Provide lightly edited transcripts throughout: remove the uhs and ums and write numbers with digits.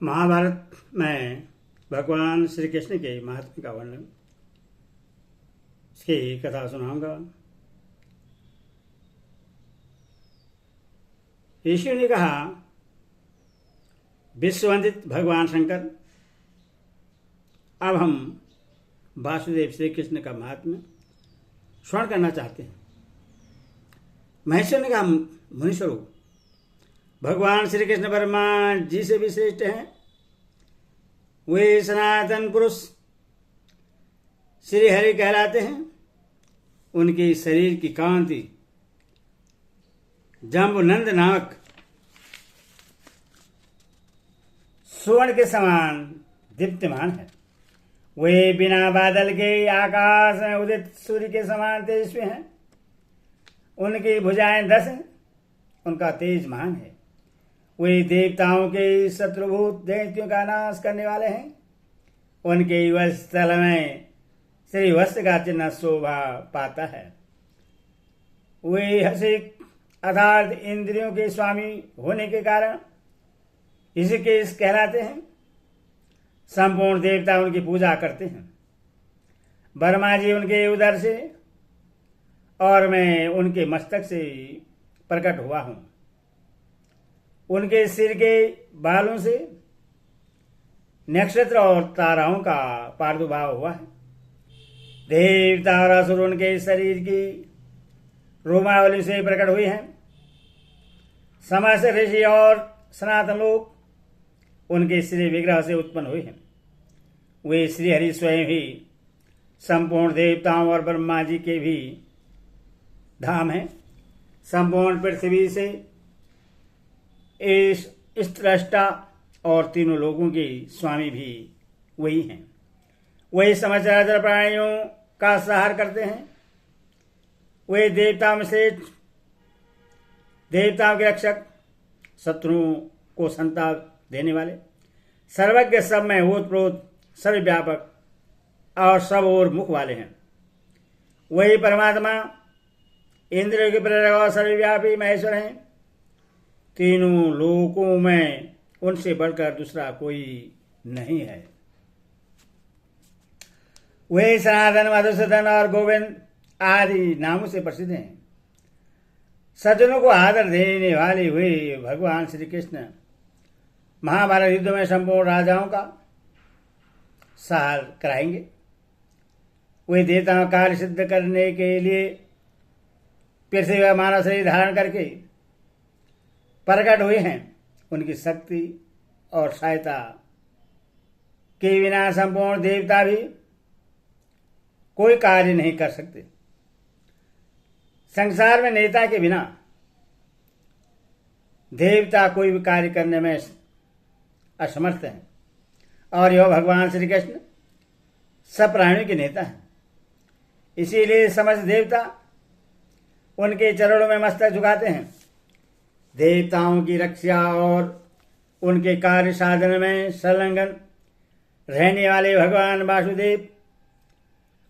महाभारत में भगवान श्री कृष्ण के महात्म्य का वर्णन, इसकी कथा सुनाऊंगा। ऋषि ने कहा, विश्ववंदित भगवान शंकर, अब हम वासुदेव श्री कृष्ण का महात्म्य श्रवण करना चाहते हैं। महेश्वर ने कहा, मुनीश्वरों, भगवान श्री कृष्ण वर्मा जी से भी श्रेष्ठ हैं। वे सनातन पुरुष श्री हरि कहलाते हैं। उनके शरीर की कांति जम्बुनंद नामक स्वर्ण के समान दीप्तिमान है। वे बिना बादल के आकाश में उदित सूर्य के समान तेजस्वी हैं। उनकी भुजाएं 10 हैं। उनका तेज महान है। वे देवताओं के शत्रुभूत दैत्यों का नाश करने वाले हैं। उनके वक्षस्थल में श्री वस्त्र का चिन्ह शोभा पाता है। वे हसिक अर्थात इंद्रियों के स्वामी होने के कारण ऋषिकेश कहलाते हैं। संपूर्ण देवता उनकी पूजा करते हैं। ब्रह्मा जी उनके उदर से और मैं उनके मस्तक से प्रकट हुआ हूं। उनके सिर के बालों से नक्षत्र और ताराओं का प्रादुर्भाव हुआ है। देवता और असुर उनके शरीर की रोमावली से प्रकट हुए हैं। समस्त ऋषि और सनातन लोग उनके श्री विग्रह से उत्पन्न हुए हैं। वे श्री हरि स्वयं ही संपूर्ण देवताओं और ब्रह्मा जी के भी धाम हैं। संपूर्ण पृथ्वी से इस स्रष्टा और तीनों लोगों के स्वामी भी वही हैं। वही समस्त चराचर प्राणियों का संहार करते हैं। वे देवताओं में श्रेष्ठ, देवताओं के रक्षक, शत्रुओं को संताप देने वाले, सर्वज्ञ, सब में ओतप्रोत, सर्वव्यापक और सब ओर मुख वाले हैं। वही परमात्मा इंद्रियों के प्रेरक और सर्वव्यापी महेश्वर हैं। तीनों लोकों में उनसे बढ़कर दूसरा कोई नहीं है। वे सनातन, मधुसूदन और गोविंद आदि नामों से प्रसिद्ध हैं। सज्जनों को आदर देने वाले हुए भगवान श्री कृष्ण महाभारत युद्ध में संपूर्ण राजाओं का संहार कराएंगे। वे देवताओं का कार्य सिद्ध करने के लिए पृथ्वी का मानव शरीर धारण करके प्रकट हुए हैं। उनकी शक्ति और सहायता के बिना संपूर्ण देवता भी कोई कार्य नहीं कर सकते। संसार में नेता के बिना देवता कोई भी कार्य करने में असमर्थ हैं। और यह भगवान श्री कृष्ण सब प्राणियों के नेता हैं। इसीलिए समस्त देवता उनके चरणों में मस्तक झुकाते हैं। देवताओं की रक्षा और उनके कार्य साधन में संलग्न रहने वाले भगवान वासुदेव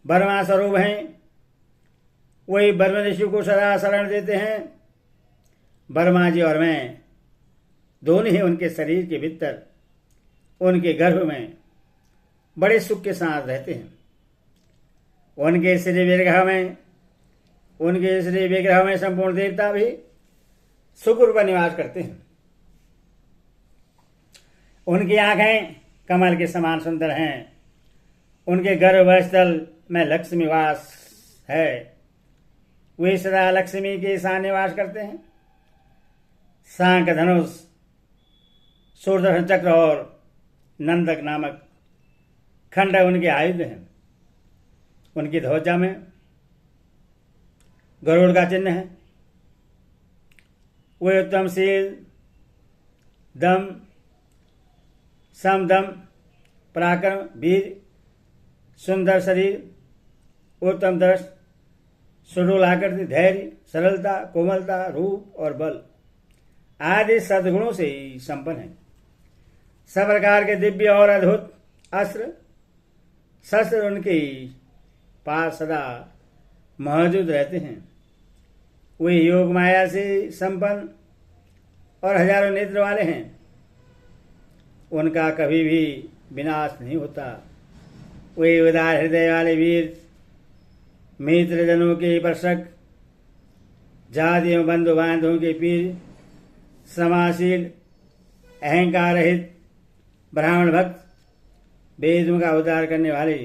ब्रह्मा स्वरूप हैं। वही ब्रह्म ऋषि को सदा शरण देते हैं। ब्रह्मा जी और मैं दोनों ही उनके शरीर के भीतर, उनके गर्भ में बड़े सुख के साथ रहते हैं। उनके श्री विग्रह में संपूर्ण देवता भी सुखरूप निवास करते हैं। उनकी आंखें कमल के समान सुंदर हैं। उनके गर्भस्थल में लक्ष्मी वास है। वे सदा लक्ष्मी के साथ निवास करते हैं। सांक धनुष, सूर्यदर्शन चक्र और नंदक नामक खंड उनके आयुध हैं। उनकी ध्वजा में गरुड़ का चिन्ह है। वे उत्तमशील, दम, समदम, पराक्रम, वीर, सुंदर शरीर, उत्तम दर्श, सुडोल आकृति, धैर्य, सरलता, कोमलता, रूप और बल आदि सद्गुणों से ही संपन्न है। सब प्रकार के दिव्य और अद्भुत अस्त्र शस्त्र उनके पास सदा मौजूद रहते हैं। वे योग माया से संपन्न और हजारों नेत्र वाले हैं। उनका कभी भी विनाश नहीं होता। वे उदार हृदय वाले वीर, मित्र जनों के परशक, जाति एवं बंधु बांधवों के पीर, समाशील, अहंकार रहित, ब्राह्मण भक्त, वेदों का उद्धार करने वाले,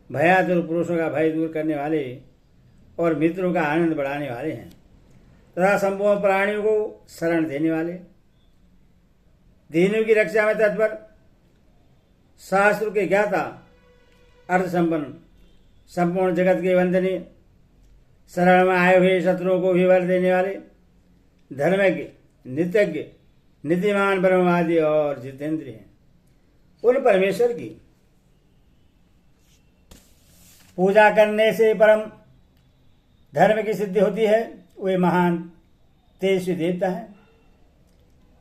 भयातुर पुरुषों का भय दूर करने वाले और मित्रों का आनंद बढ़ाने वाले हैं तथा संपूर्ण प्राणियों को शरण देने वाले, दीनों की रक्षा में तत्पर, शास्त्र के ज्ञाता, अर्थ संपन्न, संपूर्ण जगत के वंदनीय, शरण में आए हुए शत्रुओं को भी वर देने वाले, धर्मज्ञ, नित्यज्ञ, नीतिमान, ब्रह्मवादी और जितेंद्र हैं। उन परमेश्वर की पूजा करने से परम धर्म की सिद्धि होती है। वे महान तेजस्वी देवता हैं।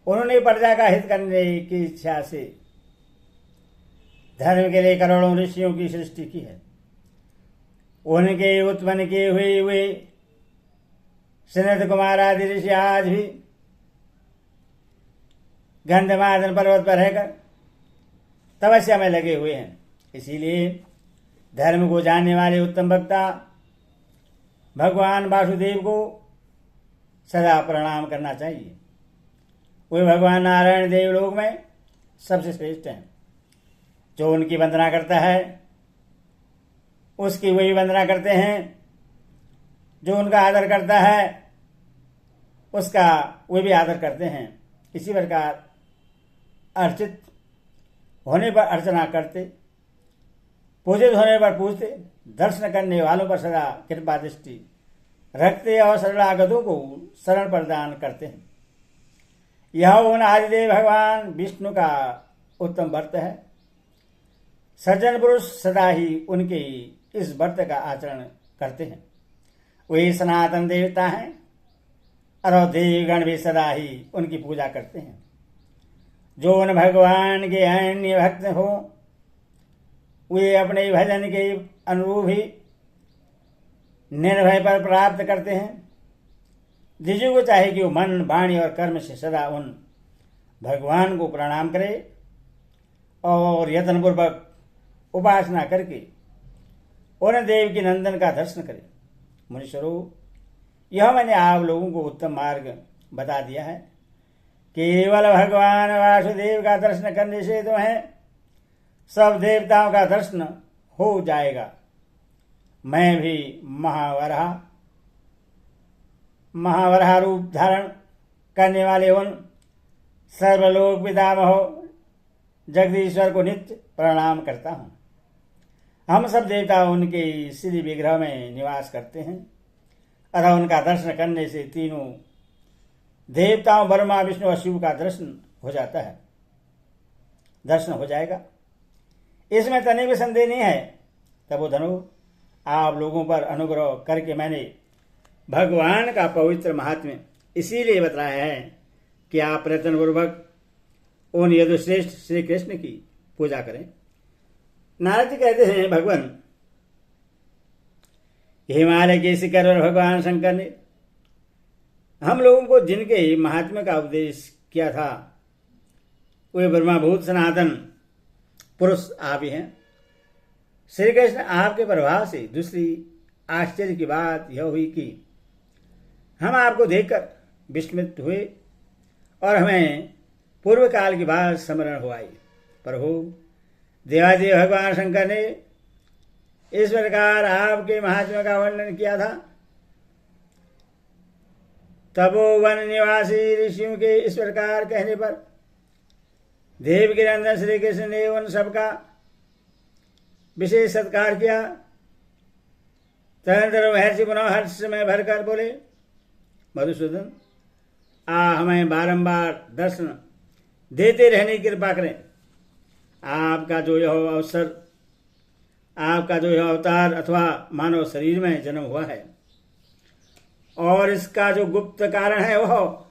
उन्होंने प्रजा का हित करने की इच्छा से धर्म के लिए करोड़ों ऋषियों की सृष्टि की है। उनके उत्पन्न किए हुए सनत कुमार आदि ऋषि आज भी गंधमादन पर्वत पर रहकर तपस्या में लगे हुए हैं। इसीलिए धर्म को जानने वाले उत्तम वक्ता भगवान वासुदेव को सदा प्रणाम करना चाहिए। वे भगवान नारायण देवलोक में सबसे श्रेष्ठ हैं। जो उनकी वंदना करता है उसकी वही वंदना करते हैं, जो उनका आदर करता है उसका वे भी आदर करते हैं। इसी प्रकार अर्चित होने पर अर्चना करते, पूजित होने पर पूजते, दर्शन करने वालों पर सदा कृपा दृष्टि रखते और शरणागतों को शरण प्रदान करते हैं। यह उन आदिदेव भगवान विष्णु का उत्तम व्रत है। सज्जन पुरुष सदा ही उनके इस व्रत का आचरण करते हैं। वे सनातन देवता हैं और देवगण भी सदा ही उनकी पूजा करते हैं। जो उन भगवान के अन्य भक्त हो वे अपने भजन के अनुरूप ही निर्भय पर प्राप्त करते हैं। जिसको चाहे कि वो मन, वाणी और कर्म से सदा उन भगवान को प्रणाम करे और यत्नपूर्वक उपासना करके उन देव की नंदन का दर्शन करे। मुनीश्वरों, यह मैंने आप लोगों को उत्तम मार्ग बता दिया है। केवल भगवान वासुदेव का दर्शन करने से तुम्हें सब देवताओं का दर्शन हो जाएगा। मैं भी महावराह रूप धारण करने वाले उन सर्वलोक पितामह जगदीश्वर को नित्य प्रणाम करता हूँ। हम सब देवता उनके श्री विग्रह में निवास करते हैं अतः उनका दर्शन करने से तीनों देवताओं ब्रह्मा, विष्णु और शिव का दर्शन हो जाता है, दर्शन हो जाएगा। इसमें तनिक भी संदेह नहीं है। तब धनो आप लोगों पर अनुग्रह करके मैंने भगवान का पवित्र महात्म्य इसीलिए बताया है कि आप प्रयत्नपूर्वक उन यदुश्रेष्ठ श्री कृष्ण की पूजा करें। नारद जी कहते हैं, भगवान हिमालय के शिखर और भगवान शंकर ने हम लोगों को जिनके महात्म्य का उपदेश किया था वे ब्रह्मभूत सनातन पुरुष आप ही हैं। श्री कृष्ण आपके प्रभाव से दूसरी आश्चर्य की बात यह हुई कि हम आपको देखकर विस्मित हुए और हमें पूर्व काल की बात स्मरण हो आई। प्रभु देवादेव भगवान शंकर ने इस प्रकार आपके महात्म्य का वर्णन किया था। तपोवन निवासी ऋषियों के इस प्रकार कहने पर देव के नंदन श्री कृष्ण ने उन सबका विशेष सत्कार किया। तदनंतर महर्षि पुनः हर्ष में भरकर बोले, मधुसूदन, हमें बारंबार दर्शन देते रहने की कृपा करें। आपका जो यह अवसर, आपका जो यह अवतार अथवा मानव शरीर में जन्म हुआ है और इसका जो गुप्त कारण है वह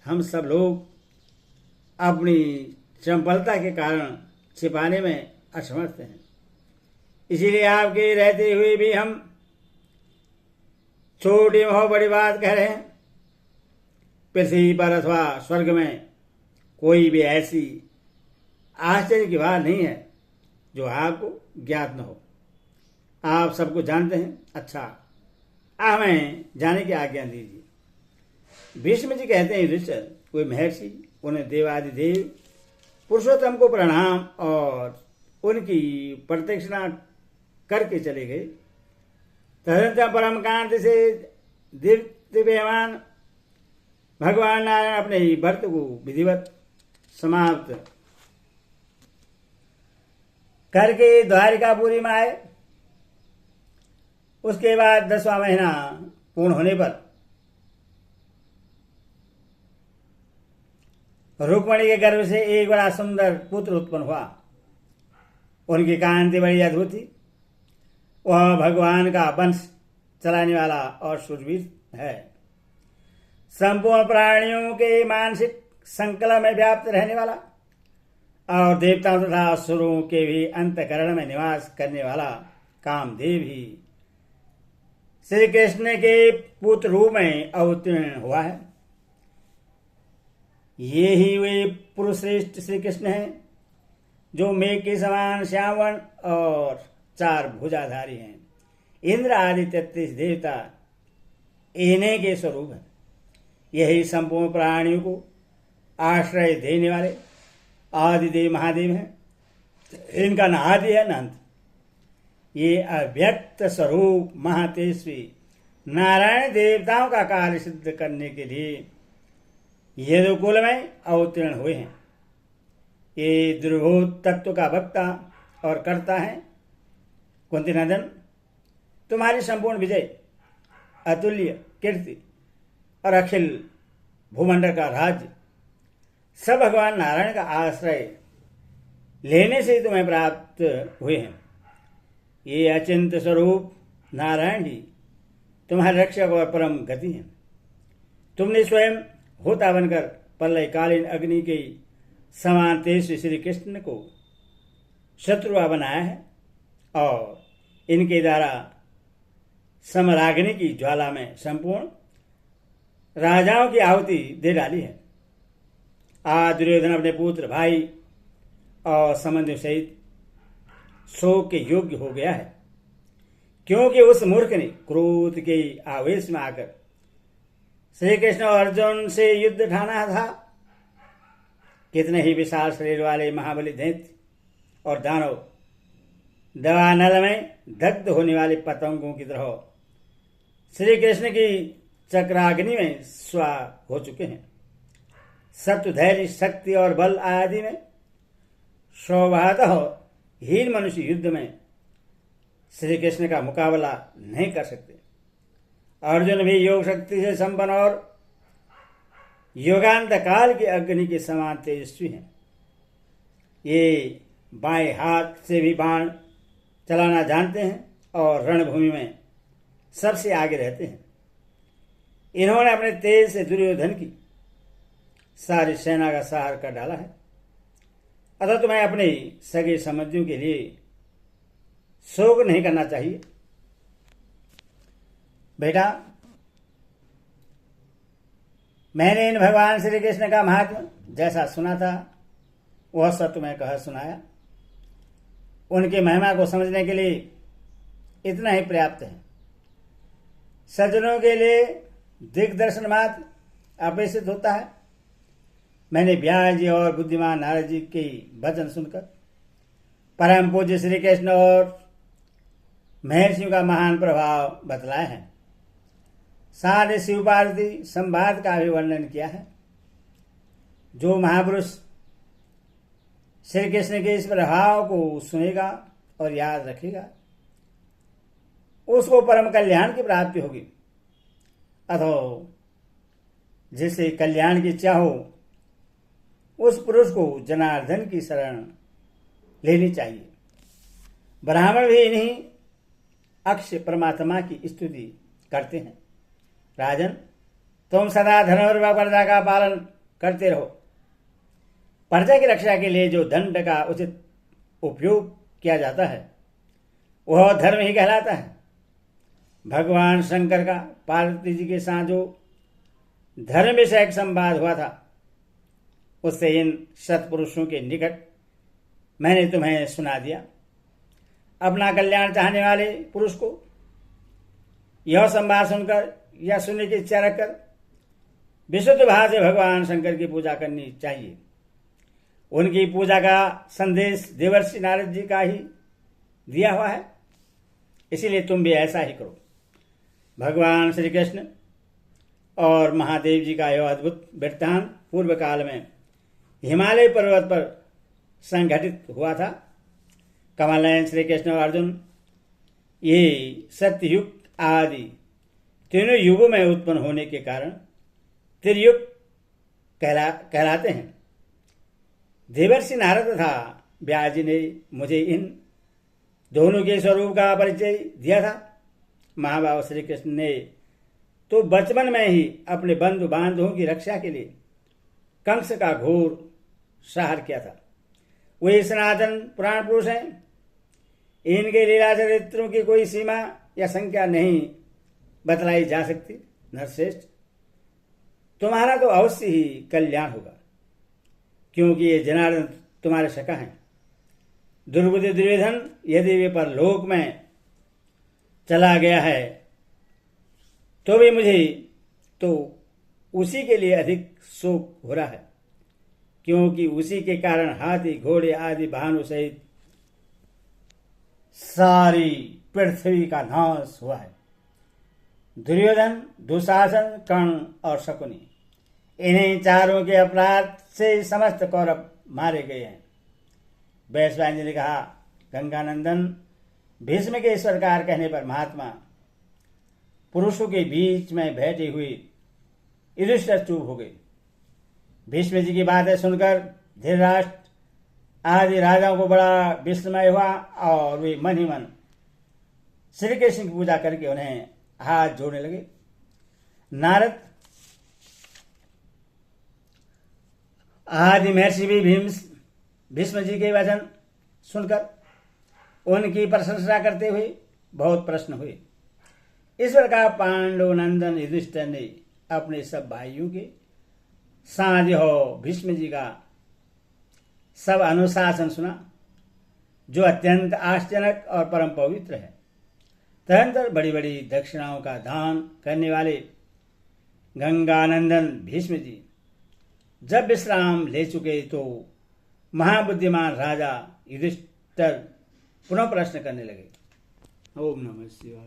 हम सब लोग अपनी चंपलता के कारण छिपाने में असमर्थ हैं। इसीलिए आपके रहते हुए भी हम छोटी हो बड़ी बात कह रहे हैं। पृथ्वी पर अथवा स्वर्ग में कोई भी ऐसी आश्चर्य की बात नहीं है जो आपको ज्ञात न हो। आप सबको जानते हैं। अच्छा, हमें जाने की आज्ञा दीजिए। भीष्म जी कहते हैं, युधिष्ठिर, कोई महर्षि उन्हें देवादिदेव पुरुषोत्तम को प्रणाम और उनकी प्रदक्षिणा करके चले गए। तदनंतर परम कांति से दिव्यमान भगवान नारायण अपने ही व्रत को विधिवत समाप्त करके द्वारिकापुरी में आए। उसके बाद 10वां महीना पूर्ण होने पर रुक्मणी के गर्भ से एक बड़ा सुंदर पुत्र उत्पन्न हुआ। उनकी कांति बड़ी अद्भुत थी। वह भगवान का वंश चलाने वाला और शूरवीर है। संपूर्ण प्राणियों के मानसिक संकलन में व्याप्त रहने वाला और देवताओं तथा असुरों के भी अंतकरण में निवास करने वाला कामदेव ही श्री कृष्ण के पुत्र रूप में अवतीर्ण हुआ है। ये ही वे पुरुष श्रेष्ठ श्री कृष्ण हैं जो मेघ के समान श्यामवर्ण और 4 भुजाधारी हैं। इंद्र आदि 33 देवता इन्हीं के स्वरूप हैं। यही संपूर्ण प्राणियों को आश्रय देने वाले आदिदेव महादेव हैं। इनका न आदि है न अंत। ये अव्यक्त स्वरूप महातेजस्वी नारायण देवताओं का कार्य सिद्ध करने के लिए यदुकुल में अवतीर्ण हुए हैं। ये दुर्बोध तत्व का वक्ता और कर्ता है। कुंती नंदन, तुम्हारी संपूर्ण विजय, अतुल्य कीर्ति और अखिल भूमंडल का राज्य सब भगवान नारायण का आश्रय लेने से तुम्हें प्राप्त हुए हैं। ये अचिंत्य स्वरूप नारायण ही तुम्हारे रक्षक और परम गति हैं। तुमने स्वयं होता बनकर प्रलयकालीन अग्नि के समान तेज श्री कृष्ण को शत्रुआ बनाया है और इनके द्वारा समराग्नि की ज्वाला में संपूर्ण राजाओं की आहुति दे डाली है। आज दुर्योधन अपने पुत्र, भाई और संबंधियों सहित शोक के योग्य हो गया है, क्योंकि उस मूर्ख ने क्रोध के आवेश में आकर श्री कृष्ण और अर्जुन से युद्ध ठाना था। कितने ही विशाल शरीर वाले महाबली दैत्य और दानव दवानल में दग्ध होने वाले पतंगों की तरह श्री कृष्ण की चक्राग्नि में स्वाह हो चुके हैं। सत्व, धैर्य, शक्ति और बल आदि में स्वभावतः हीन मनुष्य युद्ध में श्री कृष्ण का मुकाबला नहीं कर सकते। अर्जुन भी योग शक्ति से संपन्न और योगांत काल की अग्नि के समान तेजस्वी हैं। ये बाएं हाथ से भी बाण चलाना जानते हैं और रणभूमि में सबसे आगे रहते हैं। इन्होंने अपने तेज से दुर्योधन की सारी सेना का सहार कर डाला है। अतः तुम्हें अपने सगे संबंधियों के लिए शोक नहीं करना चाहिए। बेटा, मैंने इन भगवान श्री कृष्ण का महात्मा जैसा सुना था वह सब तुम्हें कह सुनाया। उनकी महिमा को समझने के लिए इतना ही पर्याप्त है। सज्जनों के लिए दिग्दर्शन मात्र अपेक्षित होता है। मैंने व्यास जी और बुद्धिमान नारद जी के वचन सुनकर परम पूज्य श्री कृष्ण और महर्षियों का महान प्रभाव बतलाया है। सारे शिव पार्वती संवाद का भी वर्णन किया है। जो महापुरुष श्री कृष्ण के इस प्रभाव को सुनेगा और याद रखेगा उसको परम कल्याण की प्राप्ति होगी। अथवा जिसे कल्याण की इच्छा हो उस पुरुष को जनार्दन की शरण लेनी चाहिए। ब्राह्मण भी इन्हीं अक्षय परमात्मा की स्तुति करते हैं। राजन, तुम सदा धर्म और प्रजा का पालन करते रहो। प्रजा की रक्षा के लिए जो दंड का उचित उपयोग किया जाता है वह धर्म ही कहलाता है। भगवान शंकर का पार्वती जी के साथ जो धर्म विषयक संवाद हुआ था उससे इन सत्पुरुषों के निकट मैंने तुम्हें सुना दिया। अपना कल्याण चाहने वाले पुरुष को यह संवाद सुनकर या सुनने की इच्छा रखकर विशुद्ध भाव से भगवान शंकर की पूजा करनी चाहिए। उनकी पूजा का संदेश देवर्षि नारद जी का ही दिया हुआ है, इसीलिए तुम भी ऐसा ही करो। भगवान श्री कृष्ण और महादेव जी का यह अद्भुत वृत्तांत पूर्व काल में हिमालय पर्वत पर संघटित हुआ था। कमलनयन श्री कृष्ण और अर्जुन ये सत्ययुग आदि तीनों युगों में उत्पन्न होने के कारण त्रियुग कहलाते हैं। देवर्षि नारद तथा व्यास जी ने मुझे इन दोनों के स्वरूप का परिचय दिया था। महाभाव श्री कृष्ण ने तो बचपन में ही अपने बंधु बांधवों की रक्षा के लिए कंस का घोर संहार किया था। वे सनातन पुराण पुरुष हैं। इनके लीला चरित्रों की कोई सीमा या संख्या नहीं बतलाई जा सकती। नरश्रेष्ठ, तुम्हारा तो अवश्य ही कल्याण होगा, क्योंकि ये जनार्दन तुम्हारे सखा हैं। दुर्बुद्धि दुर्योधन यदि वे परलोक में चला गया है तो भी मुझे तो उसी के लिए अधिक शोक हो रहा है, क्योंकि उसी के कारण हाथी घोड़े आदि वाहनों सहित सारी पृथ्वी का नाश हुआ है। दुर्योधन, दुशासन, कर्ण और शकुनी, इन्हीं चारों के अपराध से समस्त कौरव मारे गए हैं। वैश्वायन जी ने कहा, गंगानंदन, भीष्म के इस प्रकार कहने पर महात्मा पुरुषों के बीच में बैठे हुए युधिष्ठिर चुप हो गए। भीष्म जी की बातें सुनकर धृतराष्ट्र आदि राजाओं को बड़ा विस्मय हुआ और वे मन ही मन श्री कृष्ण की पूजा करके उन्हें हाथ जोड़ने लगे। नारद आदि महर्षि भी भीष्म जी के वचन सुनकर उनकी प्रशंसा करते हुए बहुत प्रसन्न हुए। इस प्रकार पांडव नंदन युधिष्ठिर ने अपने सब भाइयों के साथ हो भीष्म जी का सब अनुशासन सुना, जो अत्यंत आश्चर्यजनक और परम पवित्र है। तदनंतर बड़ी बड़ी दक्षिणाओं का दान करने वाले गंगानंदन भीष्म जी जब विश्राम ले चुके तो महाबुद्धिमान राजा युधिष्ठिर पुनः प्रश्न करने लगे। ओम नमः शिवाय।